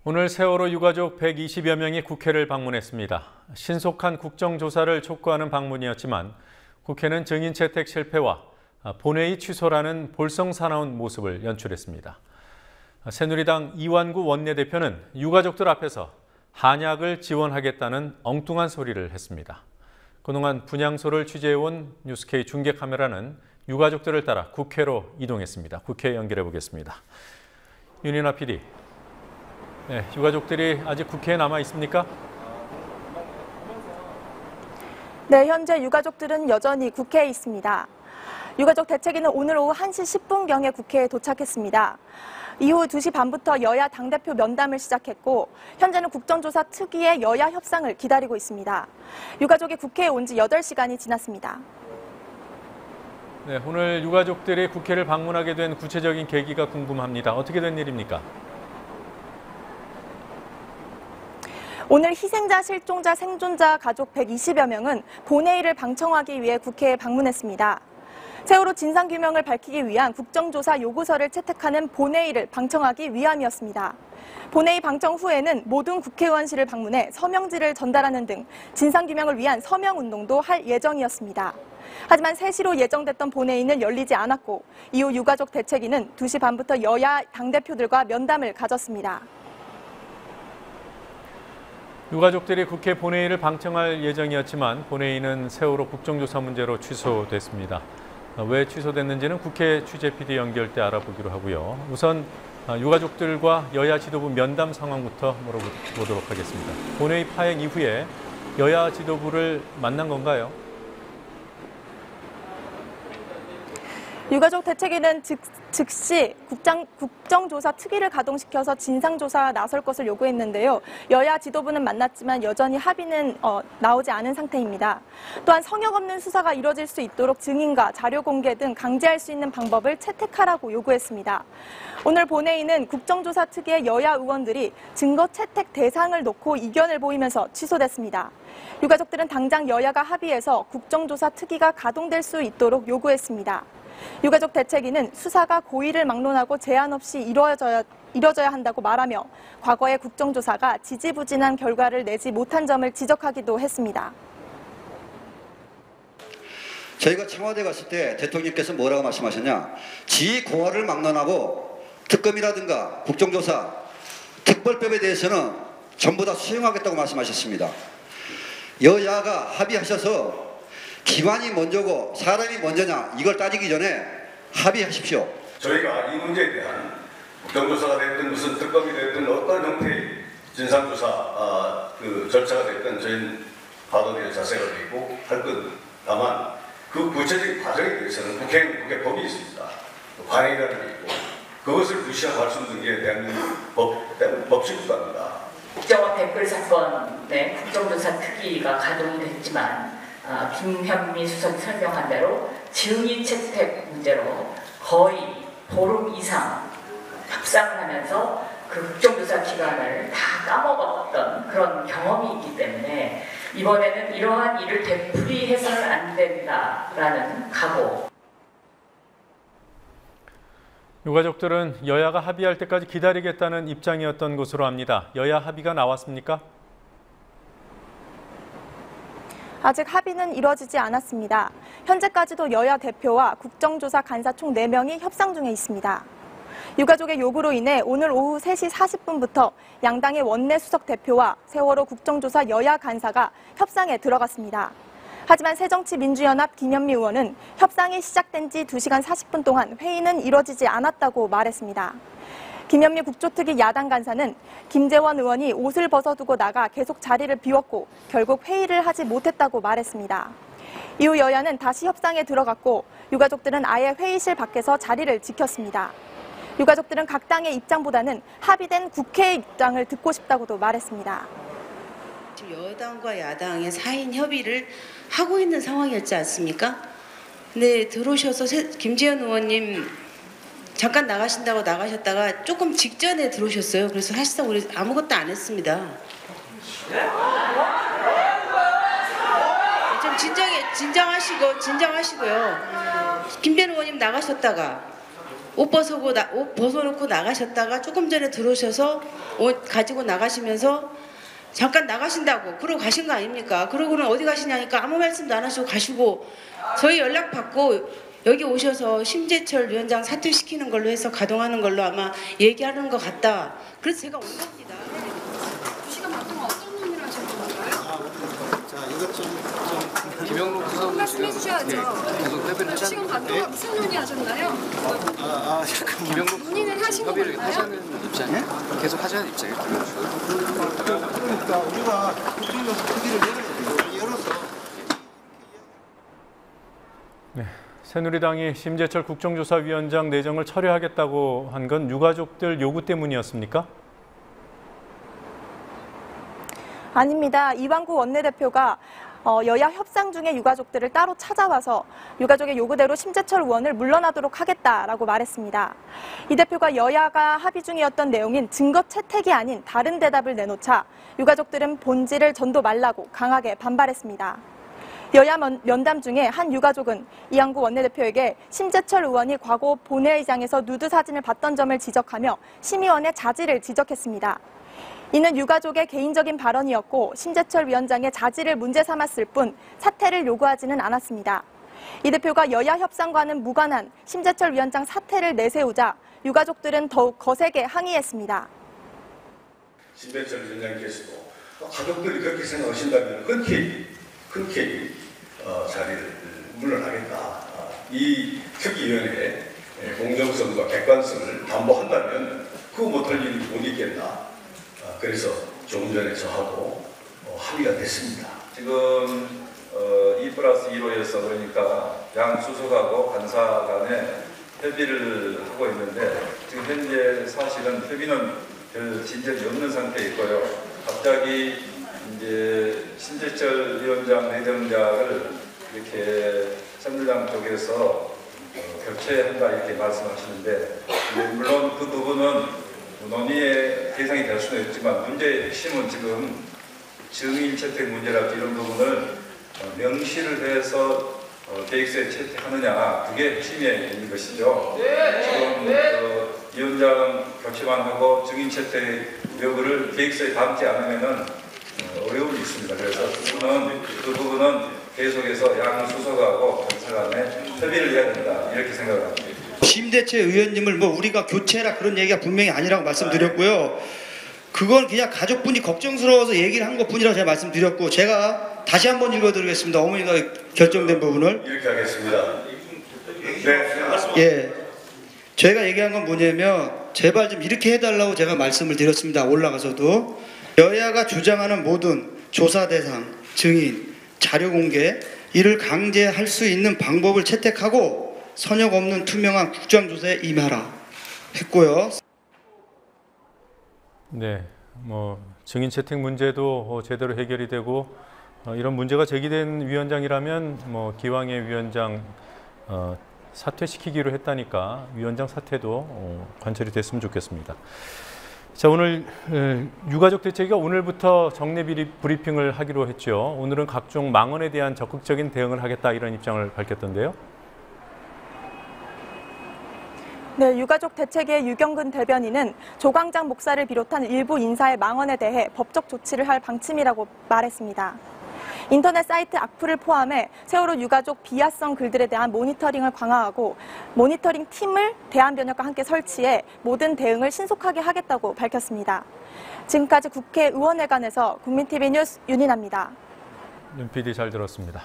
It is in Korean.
오늘 세월호 유가족 120여 명이 국회를 방문했습니다. 신속한 국정조사를 촉구하는 방문이었지만 국회는 증인 채택 실패와 본회의 취소라는 볼썽사나운 모습을 연출했습니다. 새누리당 이완구 원내대표는 유가족들 앞에서 한약을 지원하겠다는 엉뚱한 소리를 했습니다. 그동안 분향소를 취재해온 뉴스K 중계카메라는 유가족들을 따라 국회로 이동했습니다. 국회에 연결해 보겠습니다. 윤인아 PD. 네, 유가족들이 아직 국회에 남아 있습니까? 네, 현재 유가족들은 여전히 국회에 있습니다. 유가족 대책위는 오늘 오후 1시 10분경에 국회에 도착했습니다. 이후 2시 반부터 여야 당대표 면담을 시작했고 현재는 국정조사 특위의 여야 협상을 기다리고 있습니다. 유가족이 국회에 온 지 8시간이 지났습니다. 네, 오늘 유가족들이 국회를 방문하게 된 구체적인 계기가 궁금합니다. 어떻게 된 일입니까? 오늘 희생자, 실종자, 생존자 가족 120여 명은 본회의를 방청하기 위해 국회에 방문했습니다. 세월호 진상규명을 밝히기 위한 국정조사 요구서를 채택하는 본회의를 방청하기 위함이었습니다. 본회의 방청 후에는 모든 국회의원실을 방문해 서명지를 전달하는 등 진상규명을 위한 서명운동도 할 예정이었습니다. 하지만 3시로 예정됐던 본회의는 열리지 않았고 이후 유가족 대책위는 2시 반부터 여야 당대표들과 면담을 가졌습니다. 유가족들이 국회 본회의를 방청할 예정이었지만 본회의는 세월호 국정조사 문제로 취소됐습니다. 왜 취소됐는지는 국회 취재 PD 연결 때 알아보기로 하고요. 우선 유가족들과 여야 지도부 면담 상황부터 물어보도록 하겠습니다. 본회의 파행 이후에 여야 지도부를 만난 건가요? 유가족 대책위는 즉시 국정조사 특위를 가동시켜서 진상조사에 나설 것을 요구했는데요. 여야 지도부는 만났지만 여전히 합의는 나오지 않은 상태입니다. 또한 성역 없는 수사가 이뤄질 수 있도록 증인과 자료 공개 등 강제할 수 있는 방법을 채택하라고 요구했습니다. 오늘 본회의는 국정조사 특위의 여야 의원들이 증거 채택 대상을 놓고 이견을 보이면서 취소됐습니다. 유가족들은 당장 여야가 합의해서 국정조사 특위가 가동될 수 있도록 요구했습니다. 유가족 대책위는 수사가 고의를 막론하고 제한 없이 이뤄져야 한다고 말하며 과거의 국정조사가 지지부진한 결과를 내지 못한 점을 지적하기도 했습니다. 저희가 청와대 갔을 때 대통령께서 뭐라고 말씀하셨냐? 지고화를 막론하고 특검이라든가 국정조사, 특별법에 대해서는 전부 다 수용하겠다고 말씀하셨습니다. 여야가 합의하셔서 기관이 먼저고 사람이 먼저냐 이걸 따지기 전에 합의하십시오. 저희가 이 문제에 대한 국정조사가 됐든 무슨 특검이 됐든 어떤 형태의 진상조사 절차가 됐든 저희는 받아들일 자세가 되고 할 것. 다만 그 구체적인 과정에 대해서는 국회는 국회법이 있습니다. 관행이라는 게 있고 그것을 무시하고 할 수 있는 게 대한민국 법치국가입니다. 국정원 댓글 사건의 국정조사 특위가 가동이 됐지만 김현미 수석이 설명한 대로 증인 채택 문제로 거의 보름 이상 협상을 하면서 그 국정조사 기간을 다 까먹었던 그런 경험이 있기 때문에 이번에는 이러한 일을 되풀이해서는 안 된다라는 각오. 유가족들은 여야가 합의할 때까지 기다리겠다는 입장이었던 것으로 압니다. 여야 합의가 나왔습니까? 아직 합의는 이뤄지지 않았습니다. 현재까지도 여야 대표와 국정조사 간사 총 4명이 협상 중에 있습니다. 유가족의 요구로 인해 오늘 오후 3시 40분부터 양당의 원내 수석 대표와 세월호 국정조사 여야 간사가 협상에 들어갔습니다. 하지만 새정치민주연합 김현미 의원은 협상이 시작된 지 2시간 40분 동안 회의는 이뤄지지 않았다고 말했습니다. 김현미 국조특위 야당 간사는 김재원 의원이 옷을 벗어두고 나가 계속 자리를 비웠고 결국 회의를 하지 못했다고 말했습니다. 이후 여야는 다시 협상에 들어갔고 유가족들은 아예 회의실 밖에서 자리를 지켰습니다. 유가족들은 각 당의 입장보다는 합의된 국회의 입장을 듣고 싶다고도 말했습니다. 지금 여당과 야당의 4인 협의를 하고 있는 상황이었지 않습니까? 근데 들어오셔서 김재원 의원님 잠깐 나가신다고 나가셨다가 조금 직전에 들어오셨어요. 그래서 사실상 우리 아무것도 안 했습니다. 좀 진정하시고요. 김재원 의원님 나가셨다가 옷 벗어놓고 나가셨다가 조금 전에 들어오셔서 옷 가지고 나가시면서 잠깐 나가신다고 그러고 가신 거 아닙니까? 그러고는 어디 가시냐니까 아무 말씀도 안 하시고 가시고 저희 연락 받고 여기 오셔서 심재철 위원장 사퇴시키는 걸로 해서 가동하는 걸로 아마 얘기하는 것 같다. 그래서 제가 온 겁니다. 2시간 반 동안 어떤 논의를 하셨던 건가요? 자, 이것 좀 김영록 부사관 말씀해 주셔야죠. 계속 협의를 2시간 반 동안 무슨 논의하셨나요? 잠깐만. 김영록 논의는 하신 협의를 건가요? 하자는 입장이에요? 계속 하자는 입장이에요. 그러니까 우리가 크기를 열어서 네, 새누리당이 심재철 국정조사위원장 내정을 철회하겠다고 한 건 유가족들 요구 때문이었습니까? 아닙니다. 이완구 원내대표가 여야 협상 중에 유가족들을 따로 찾아와서 유가족의 요구대로 심재철 의원을 물러나도록 하겠다라고 말했습니다. 이 대표가 여야가 합의 중이었던 내용인 증거 채택이 아닌 다른 대답을 내놓자 유가족들은 본질을 전도 말라고 강하게 반발했습니다. 여야 면담 중에 한 유가족은 이완구 원내대표에게 심재철 의원이 과거 본회의장에서 누드 사진을 봤던 점을 지적하며 심의원의 자질을 지적했습니다. 이는 유가족의 개인적인 발언이었고 심재철 위원장의 자질을 문제 삼았을 뿐 사퇴를 요구하지는 않았습니다. 이 대표가 여야 협상과는 무관한 심재철 위원장 사퇴를 내세우자 유가족들은 더욱 거세게 항의했습니다. 심재철 위원장께서도 가족들이 그렇게 생각하신다면 흔쾌히 자리를 물러나겠다. 이 특위위원회의 공정성과 객관성을 담보한다면 그거 못할 일이 못 있겠나. 그래서 조금 전에 저하고 합의가 됐습니다. 지금 2+2로해서 그러니까 양 수석하고 간사 간에 협의를 하고 있는데 지금 현재 사실은 협의는 별 진전이 없는 상태에 있고요. 갑자기 이제 심재철 위원장 내정자를 이렇게 새누리당 쪽에서 교체한다 이렇게 말씀하시는데 물론 그 부분은 논의의 대상이 될 수는 있지만 문제의 핵심은 지금 증인 채택 문제랄지 이런 부분을 명시를 해서 계획서에 채택하느냐 그게 핵심에 있는 것이죠. 지금 위원장 교체만 하고 증인 채택 여부를 계획서에 담지 않으면은 어려움이 있습니다. 그래서 그 부분은 계속해서 양 수석하고 간사 간에 협의를 해야 된다 이렇게 생각을 합니다. 심재철 의원님을 우리가 교체해라 그런 얘기가 분명히 아니라고 말씀드렸고요. 그건 그냥 가족분이 걱정스러워서 얘기를 한 것뿐이라고 제가 말씀드렸고 제가 다시 한번 읽어드리겠습니다. 어머니가 결정된 부분을. 이렇게 하겠습니다. 네. 예. 제가 얘기한 건 뭐냐면 제발 좀 이렇게 해달라고 제가 말씀을 드렸습니다. 올라가서도. 여야가 주장하는 모든 조사 대상, 증인, 자료 공개 이를 강제할 수 있는 방법을 채택하고 선역 없는 투명한 국정조사에 임하라 했고요. 네, 증인 채택 문제도 제대로 해결이 되고 이런 문제가 제기된 위원장이라면 기왕의 위원장 사퇴시키기로 했다니까 위원장 사퇴도 관철이 됐으면 좋겠습니다. 자, 오늘 유가족 대책위가 오늘부터 정례 브리핑을 하기로 했죠. 오늘은 각종 망언에 대한 적극적인 대응을 하겠다 이런 입장을 밝혔던데요. 네, 유가족 대책위의 유경근 대변인은 조광장 목사를 비롯한 일부 인사의 망언에 대해 법적 조치를 할 방침이라고 말했습니다. 인터넷 사이트 악플을 포함해 세월호 유가족 비하성 글들에 대한 모니터링을 강화하고 모니터링 팀을 대한변협과 함께 설치해 모든 대응을 신속하게 하겠다고 밝혔습니다. 지금까지 국회의원회관에서 국민TV 뉴스 윤인아입니다. 윤 PD 잘 들었습니다.